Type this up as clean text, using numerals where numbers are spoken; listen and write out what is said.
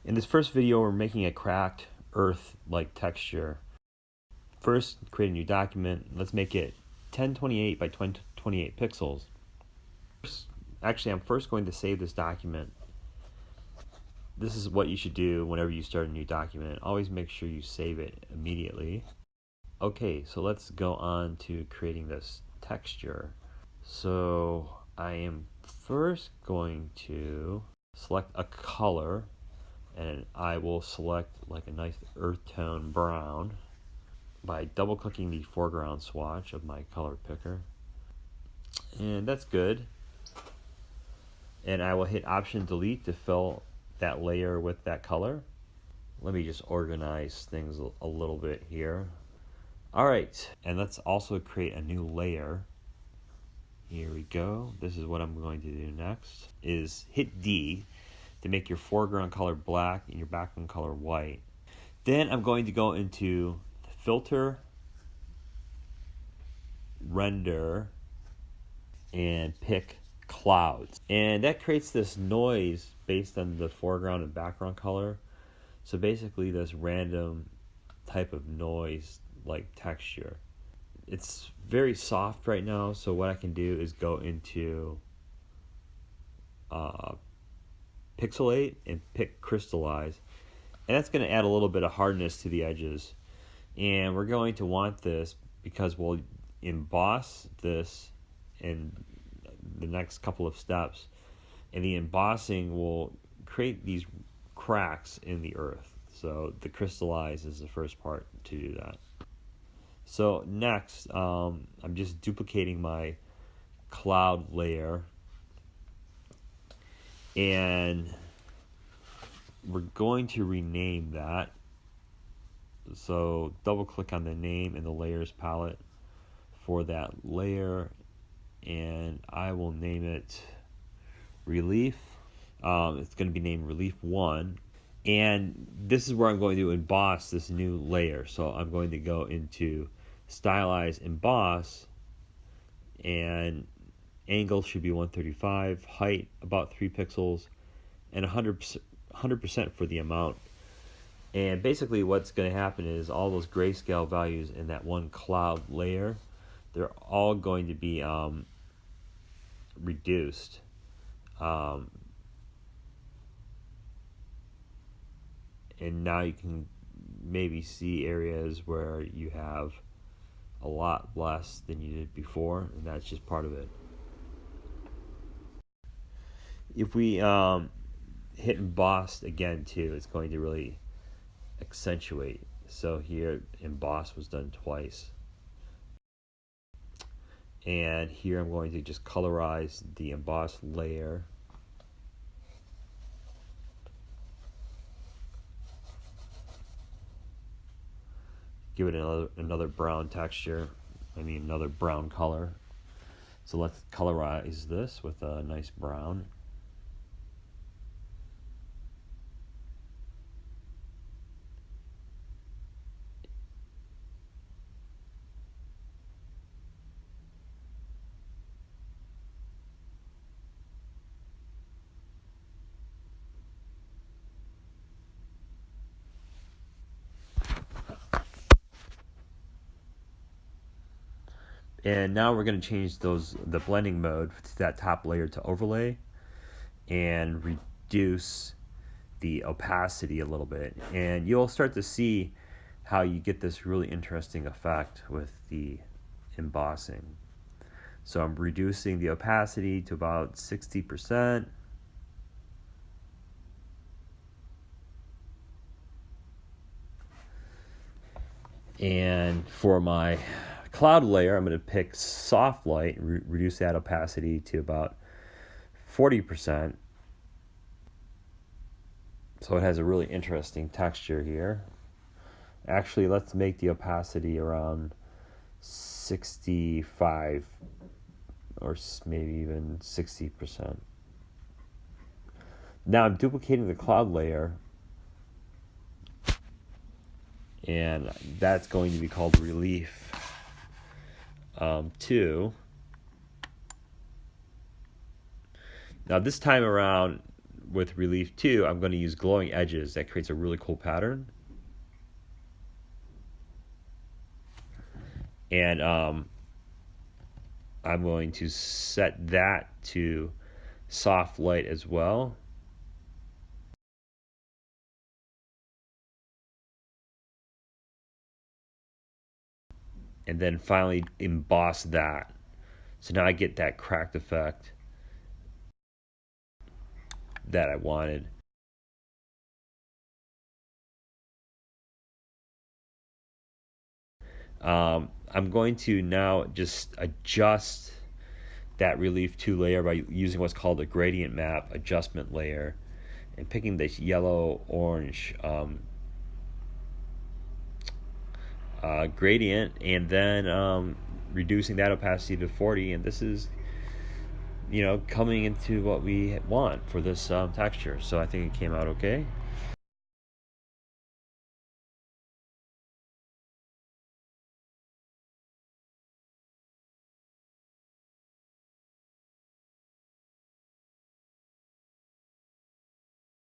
In this first video, we're making a cracked earth-like texture. First, create a new document. Let's make it 1028 by 1028 pixels. I'm first going to save this document. This is what you should do whenever you start a new document. Always make sure you save it immediately. Okay, so let's go on to creating this texture. So I am first going to select a color, and I will select like a nice earth tone brown by double clicking the foreground swatch of my color picker. And that's good. And I will hit Option Delete to fill that layer with that color. Let me just organize things a little bit here. Alright, and let's also create a new layer. Here we go. This is what I'm going to do next, is hit D to make your foreground color black and your background color white. Then I'm going to go into Filter, Render, and pick Clouds. And that creates this noise based on the foreground and background color. So basically this random type of noise like texture. It's very soft right now, so what I can do is go into Pixelate and pick Crystallize, and that's going to add a little bit of hardness to the edges. And we're going to want this because we'll emboss this in the next couple of steps, and the embossing will create these cracks in the earth. So the Crystallize is the first part to do that. So next, I'm just duplicating my cloud layer, and we're going to rename that. So double click on the name in the layers palette for that layer, and I will name it Relief. It's going to be named Relief 1. And this is where I'm going to emboss this new layer. So I'm going to go into Stylize, Emboss, and angle should be 135, height about 3 pixels, and 100% for the amount. And basically what's going to happen is all those grayscale values in that one cloud layer, they're all going to be reduced. And now you can maybe see areas where you have a lot less than you did before, and that's just part of it. If we hit emboss again too, it's going to really accentuate. So here emboss was done twice. And here I'm going to just colorize the embossed layer. Give it another brown texture, another brown color. So let's colorize this with a nice brown. And now we're going to change the blending mode to that top layer to overlay and reduce the opacity a little bit. And you'll start to see how you get this really interesting effect with the embossing. So I'm reducing the opacity to about 60%. And for my cloud layer, I'm going to pick soft light and reduce that opacity to about 40%. So it has a really interesting texture here. Actually, let's make the opacity around 65 or maybe even 60%. Now I'm duplicating the cloud layer, and that's going to be called Relief 2. Now this time around, with relief 2, I'm going to use glowing edges. That creates a really cool pattern. And I'm going to set that to soft light as well. And then finally emboss that. So now I get that cracked effect that I wanted. I'm going to now just adjust that relief 2 layer by using what's called a gradient map adjustment layer and picking this yellow orange gradient, and then reducing that opacity to 40, and this is coming into what we want for this texture. So I think it came out okay.